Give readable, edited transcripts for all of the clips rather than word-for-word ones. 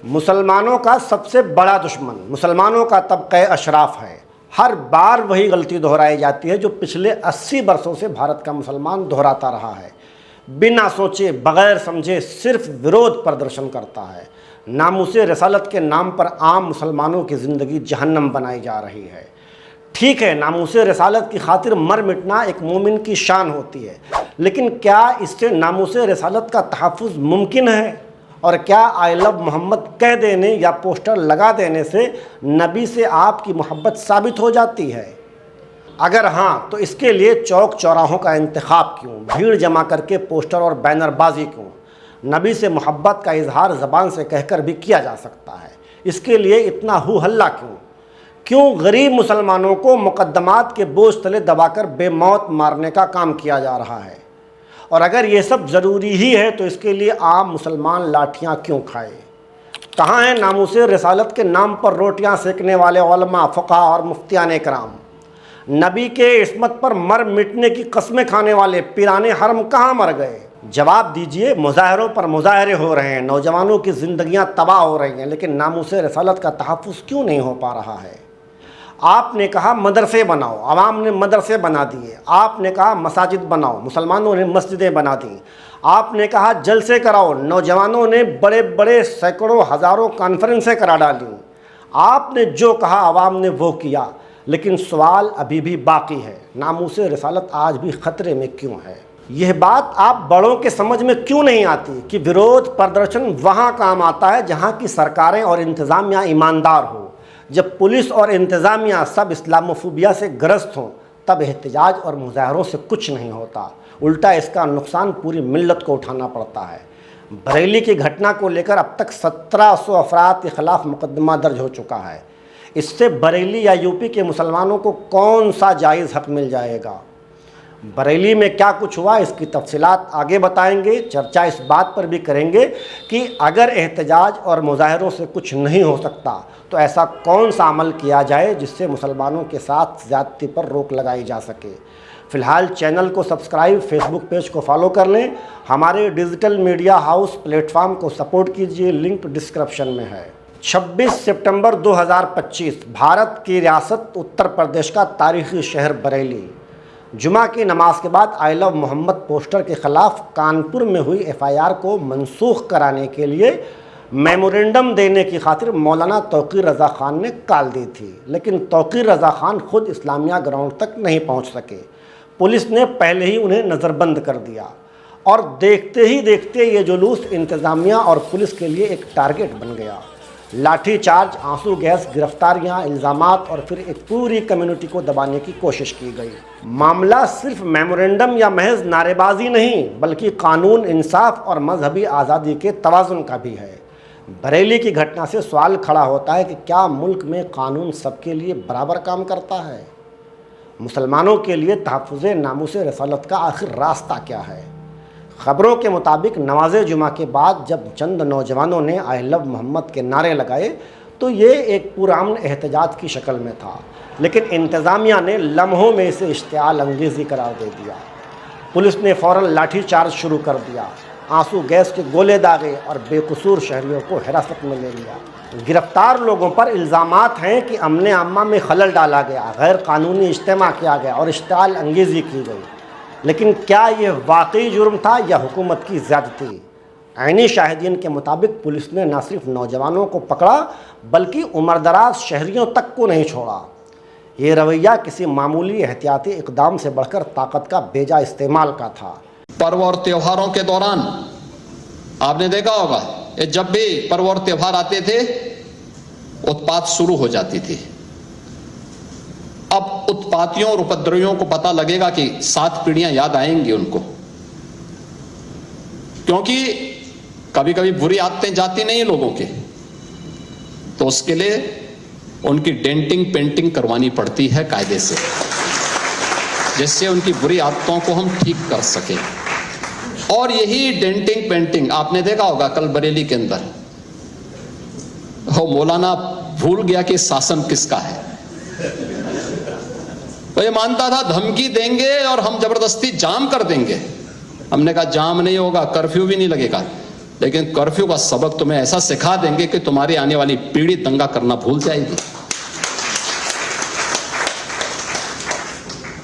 مسلمانوں کا سب سے بڑا دشمن مسلمانوں کا طبقہ اشراف ہے۔ ہر بار وہی غلطی دہرائی جاتی ہے جو پچھلے 80 برسوں سے بھارت کا مسلمان دہراتا رہا ہے۔ بنا سوچے بغیر سمجھے صرف ورودھ پردرشن کرتا ہے۔ ناموس رسالت کے نام پر عام مسلمانوں کی زندگی جہنم بنائی جا رہی ہے۔ ٹھیک ہے، ناموس رسالت کی خاطر مر مٹنا ایک مومن کی شان ہوتی ہے، لیکن کیا اس سے ناموس رسالت کا تحفظ ممکن ہے؟ اور کیا آئی لو محمد کہہ دینے یا پوسٹر لگا دینے سے نبی سے آپ کی محبت ثابت ہو جاتی ہے؟ اگر ہاں تو اس کے لیے چوک چوراہوں کا انتخاب کیوں؟ بھیڑ جمع کر کے پوسٹر اور بینر بازی کیوں؟ نبی سے محبت کا اظہار زبان سے کہہ کر بھی کیا جا سکتا ہے، اس کے لیے اتنا ہو ہلہ کیوں؟ کیوں غریب مسلمانوں کو مقدمات کے بوجھ تلے دبا کر بے موت مارنے کا کام کیا جا رہا ہے؟ اور اگر یہ سب ضروری ہی ہے تو اس کے لیے عام مسلمان لاٹھیاں کیوں کھائے؟ کہاں ہیں ناموس رسالت کے نام پر روٹیاں سیکنے والے علماء، فقہاء اور مفتیان کرام؟ نبی کے عصمت پر مر مٹنے کی قسمیں کھانے والے پیران حرم کہاں مر گئے؟ جواب دیجئے۔ مظاہروں پر مظاہرے ہو رہے ہیں، نوجوانوں کی زندگیاں تباہ ہو رہی ہیں، لیکن ناموس رسالت کا تحفظ کیوں نہیں ہو پا رہا ہے؟ آپ نے کہا مدرسے بناؤ، عوام نے مدرسے بنا دیے۔ آپ نے کہا مساجد بناؤ، مسلمانوں نے مسجدیں بنا دیں۔ آپ نے کہا جلسے کراؤ، نوجوانوں نے بڑے بڑے سینکڑوں ہزاروں کانفرنسیں کرا ڈالیں۔ آپ نے جو کہا عوام نے وہ کیا، لیکن سوال ابھی بھی باقی ہے، ناموس رسالت آج بھی خطرے میں کیوں ہے؟ یہ بات آپ بڑوں کے سمجھ میں کیوں نہیں آتی کہ ورودھ پردرشن وہاں کام آتا ہے جہاں کی سرکاریں اور انتظامیہ ایماندار ہو۔ جب پولیس اور انتظامیہ سب اسلاموفوبیا سے گرست ہوں تب احتجاج اور مظاہروں سے کچھ نہیں ہوتا، الٹا اس کا نقصان پوری ملت کو اٹھانا پڑتا ہے۔ بریلی کی گھٹنا کو لے کر اب تک 1700 افراد کے خلاف مقدمہ درج ہو چکا ہے۔ اس سے بریلی یا یوپی کے مسلمانوں کو کون سا جائز حق مل جائے گا؟ بریلی میں کیا کچھ ہوا اس کی تفصیلات آگے بتائیں گے۔ چرچا اس بات پر بھی کریں گے کہ اگر احتجاج اور مظاہروں سے کچھ نہیں ہو سکتا تو ایسا کون سا عمل کیا جائے جس سے مسلمانوں کے ساتھ زیادتی پر روک لگائی جا سکے۔ فی الحال چینل کو سبسکرائب، فیس بک پیج کو فالو کر لیں، ہمارے digital media house plate form کو سپورٹ کیجیے، لنک ڈسکرپشن میں ہے۔ 26 سپٹمبر 2025 بھارت کی ریاست اتر پردیش کا تاریخی شہر بریلی۔ جمعہ کی نماز کے بعد آئی لو محمد پوسٹر کے خلاف کانپور میں ہوئی FIR کو منسوخ کرانے کے لیے میمورنڈم دینے کی خاطر مولانا توقیر رضا خان نے کال دی تھی، لیکن توقیر رضا خان خود اسلامیہ گراؤنڈ تک نہیں پہنچ سکے۔ پولیس نے پہلے ہی انہیں نظر بند کر دیا اور دیکھتے ہی دیکھتے یہ جلوس انتظامیہ اور پولیس کے لیے ایک ٹارگٹ بن گیا۔ لاٹھی چارج، آنسو گیس، گرفتاریاں، الزامات اور پھر ایک پوری کمیونٹی کو دبانے کی کوشش کی گئی۔ معاملہ صرف میمورنڈم یا محض نعرے بازی نہیں بلکہ قانون، انصاف اور مذہبی آزادی کے توازن کا بھی ہے۔ بریلی کی گھٹنا سے سوال کھڑا ہوتا ہے کہ کیا ملک میں قانون سب کے لیے برابر کام کرتا ہے؟ مسلمانوں کے لیے تحفظ ناموس رسالت کا آخر راستہ کیا ہے؟ خبروں کے مطابق نماز جمعہ کے بعد جب چند نوجوانوں نے آئی لو محمد کے نعرے لگائے تو یہ ایک پرامن احتجاج کی شکل میں تھا، لیکن انتظامیہ نے لمحوں میں اسے اشتعال انگیزی قرار دے دیا۔ پولیس نے فوراً لاٹھی چارج شروع کر دیا، آنسو گیس کے گولے داغے اور بے قصور شہریوں کو حراست میں لے لیا۔ گرفتار لوگوں پر الزامات ہیں کہ امن عامہ میں خلل ڈالا گیا، غیر قانونی اجتماع کیا گیا اور اشتعال انگیزی کی گئی، لیکن کیا یہ واقعی جرم تھا یا حکومت کی زیادتی؟ عینی شاہدین کے مطابق پولیس نے نہ صرف نوجوانوں کو پکڑا بلکہ عمردراز شہریوں تک کو نہیں چھوڑا۔ یہ رویہ کسی معمولی احتیاطی اقدام سے بڑھ کر طاقت کا بیجا استعمال کا تھا۔ پرو اور تیوہاروں کے دوران آپ نے دیکھا ہوگا جب بھی پرو اور تیوہار آتے تھے اتپات شروع ہو جاتی تھی۔ اب اتپاتیوں اور اپدرویوں کو پتہ لگے گا کہ 7 پیڑھیاں یاد آئیں گی ان کو، کیونکہ کبھی کبھی بری عادتیں جاتی نہیں لوگوں کے، تو اس کے لیے ان کی ڈینٹنگ پینٹنگ کروانی پڑتی ہے قاعدے سے، جس سے ان کی بری عادتوں کو ہم ٹھیک کر سکیں۔ اور یہی ڈینٹنگ پینٹنگ آپ نے دیکھا ہوگا کل بریلی کے اندر وہ مولانا بھول گیا کہ شاسن کس کا ہے۔ وہ یہ مانتا تھا دھمکی دیں گے اور ہم زبردستی جام کر دیں گے۔ ہم نے کہا جام نہیں ہوگا، کرفیو بھی نہیں لگے گا، लेकिन कर्फ्यू का सबक तुम्हें ऐसा सिखा देंगे कि तुम्हारी आने वाली पीढ़ी दंगा करना भूल जाएगी।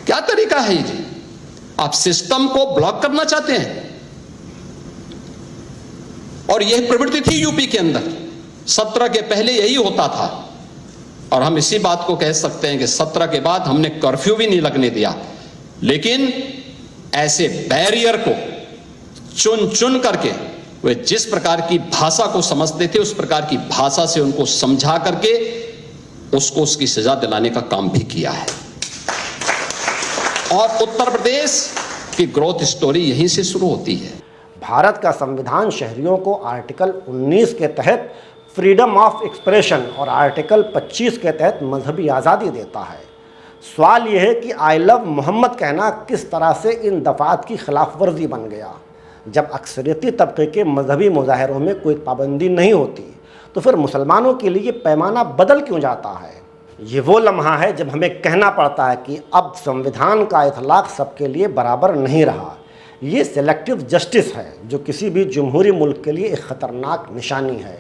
क्या तरीका है ये? आप सिस्टम को ब्लॉक करना चाहते हैं, और यह प्रवृत्ति थी यूपी के अंदर। 17 के पहले यही होता था, और हम इसी बात को कह सकते हैं कि 17 के बाद हमने कर्फ्यू भी नहीं लगने दिया, लेकिन ऐसे बैरियर को चुन चुन करके वे जिस प्रकार की भाषा को समझते थे उस प्रकार की भाषा से उनको समझा करके उसको उसकी सजा दिलाने का काम भी किया है। और उत्तर प्रदेश की ग्रोथ स्टोरी यहीं से शुरू होती है। भारत का संविधान शहरियों को आर्टिकल 19 के तहत फ्रीडम ऑफ एक्सप्रेशन और आर्टिकल 25 के तहत मजहबी आज़ादी देता है। सवाल यह है कि आई लव मोहम्मद कहना किस तरह से इन दफ़ात की खिलाफ वर्जी बन गया। जब अक्सरियती तबके के मजहबी मुजाहरों में कोई पाबंदी नहीं होती तो फिर मुसलमानों के लिए पैमाना बदल क्यों जाता है? ये वो लम्हा है जब हमें कहना पड़ता है कि अब संविधान का इतलाक़ सबके लिए बराबर नहीं रहा। ये सेलेक्टिव जस्टिस है जो किसी भी जमहूरी मुल्क के लिए एक ख़तरनाक निशानी है।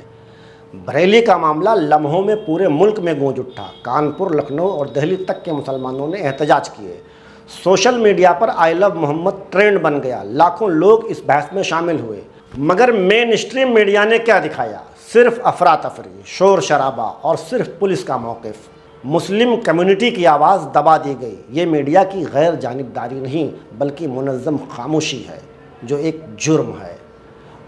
बरेली का मामला लम्हों में पूरे मुल्क में गूंज उठा। कानपुर, लखनऊ और दिल्ली तक के मुसलमानों ने एहतजाज किए। सोशल मीडिया पर आई लव मोहम्मद ट्रेंड बन गया। लाखों लोग इस बहस में शामिल हुए, मगर मेन स्ट्रीम मीडिया ने क्या दिखाया? सिर्फ अफरा तफरी, शोर शराबा और सिर्फ पुलिस का मौक़िफ़। मुस्लिम कम्युनिटी की आवाज़ दबा दी गई। ये मीडिया की गैर जानिबदारी नहीं बल्कि मुनज़्ज़म खामोशी है, जो एक जुर्म है।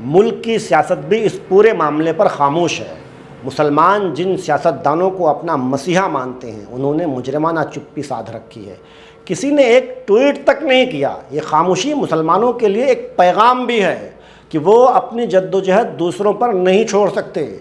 मुल्क की सियासत भी इस पूरे मामले पर खामोश है। मुसलमान जिन सियासतदानों को अपना मसीहा मानते हैं उन्होंने मुजरिमाना चुप्पी साध रखी है। किसी ने एक ट्वीट तक नहीं किया। ये खामोशी मुसलमानों के लिए एक पैगाम भी है कि वो अपनी जद्दोजहद दूसरों पर नहीं छोड़ सकते।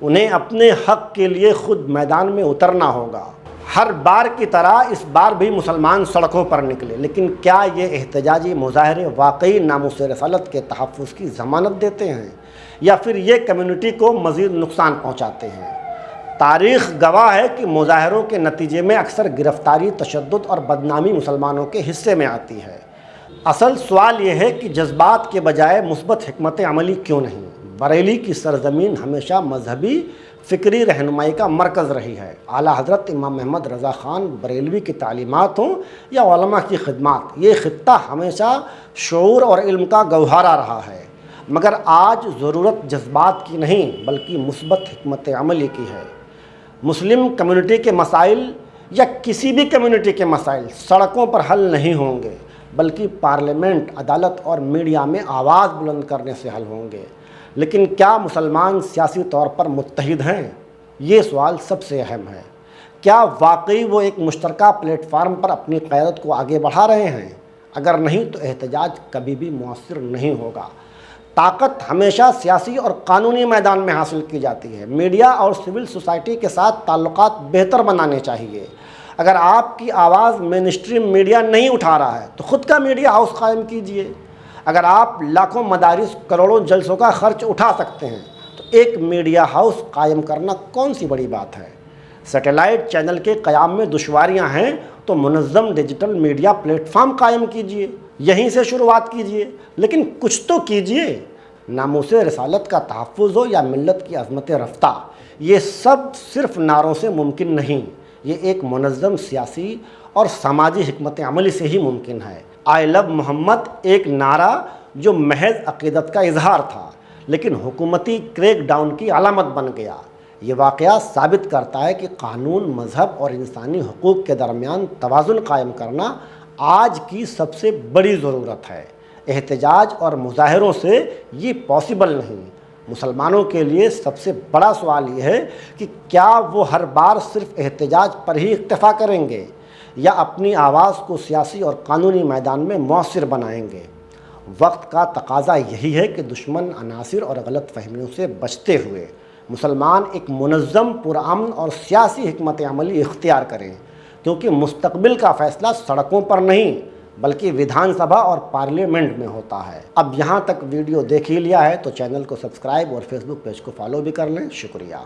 उन्हें अपने हक़ के लिए खुद मैदान में उतरना होगा। हर बार की तरह इस बार भी मुसलमान सड़कों पर निकले, लेकिन क्या ये एहतजाजी मुजाहरे वाकई नामुस रसालत के तहफ़्फ़ुज़ की ज़मानत देते हैं या फिर ये कम्युनिटी को मज़ीद नुकसान पहुँचाते हैं? तारीख़ गवाह है कि मुजाहरों के नतीजे में अक्सर गिरफ़्तारी, तशद्दुद और बदनामी मुसलमानों के हिस्से में आती है। असल सवाल ये है कि जज्बात के बजाय मुस्बत हिकमत अमली क्यों नहीं? बरेली की सरजमीन हमेशा मजहबी फ़िक्री रहनुमाई का मरकज़ रही है। आला हज़रत इमाम अहमद रज़ा ख़ान बरेलवी की तालीमात हों या उलमा की खिदमात, ये ख़ित्ता हमेशा शऊर और इल्म का गौहरा रहा है। मगर आज ज़रूरत जज्बात की नहीं बल्कि मुस्बत हिकमत अमली की है। मुस्लिम कम्युनिटी के मसाइल या किसी भी कम्युनिटी के मसाइल सड़कों पर हल नहीं होंगे बल्कि पार्लियामेंट, अदालत और मीडिया में आवाज़ बुलंद करने से हल होंगे। लेकिन क्या मुसलमान सियासी तौर पर मुत्तहिद हैं? ये सवाल सबसे अहम है। क्या वाकई वो एक मुश्तरका प्लेटफार्म पर अपनी क़यादत को आगे बढ़ा रहे हैं? अगर नहीं तो एहतजाज कभी भी मुअस्सिर नहीं होगा। ताकत हमेशा सियासी और कानूनी मैदान में हासिल की जाती है। मीडिया और सिविल सोसाइटी के साथ ताल्लुकात बेहतर बनाने चाहिए। अगर आपकी आवाज़ मेन स्ट्रीम मीडिया नहीं उठा रहा है तो ख़ुद का मीडिया हाउस कायम कीजिए। अगर आप लाखों मदारिस, करोड़ों जलसों का खर्च उठा सकते हैं तो एक मीडिया हाउस कायम करना कौन सी बड़ी बात है? सैटेलाइट चैनल के क़याम में दुश्वारियां हैं तो मुनज़्ज़म डिजिटल मीडिया प्लेटफार्म कायम कीजिए, यहीं से शुरुआत कीजिए, लेकिन कुछ तो कीजिए। नामूस रसालत का तहफ़्फ़ुज़ हो या मिल्लत की अज़मत रफ्ता, ये सब सिर्फ नारों से मुमकिन नहीं, ये एक मुनज़्ज़म सियासी और समाजी हिकमत अमली से ही मुमकिन है। आई लव मोहम्मद एक नारा जो महज अक़ीदत का इजहार था, लेकिन हुकूमती क्रैक डाउन की अलामत बन गया। ये वाक़या साबित करता है कि कानून, मज़हब और इंसानी हुकूक़ के दरमियान तवाज़ुन कायम करना आज की सबसे बड़ी ज़रूरत है। एहतजाज और मुजाहरों से ये पॉसिबल नहीं। मुसलमानों के लिए सबसे बड़ा सवाल ये है कि क्या वो हर बार सिर्फ एहतजाज पर ही इक्तफ़ा करेंगे या अपनी आवाज़ को सियासी और कानूनी मैदान में मौसर बनाएंगे। वक्त का तकाज़ा यही है कि दुश्मन अनासिर और गलत फहमियों से बचते हुए मुसलमान एक मुनज़्ज़म, पुरअमन और सियासी हिकमत अमली इख्तियार करें, क्योंकि मुस्तक़बिल का फ़ैसला सड़कों पर नहीं बल्कि विधानसभा और पार्लियामेंट में होता है। अब यहाँ तक वीडियो देख ही लिया है तो चैनल को सब्सक्राइब और फेसबुक पेज को फॉलो भी कर लें। शुक्रिया।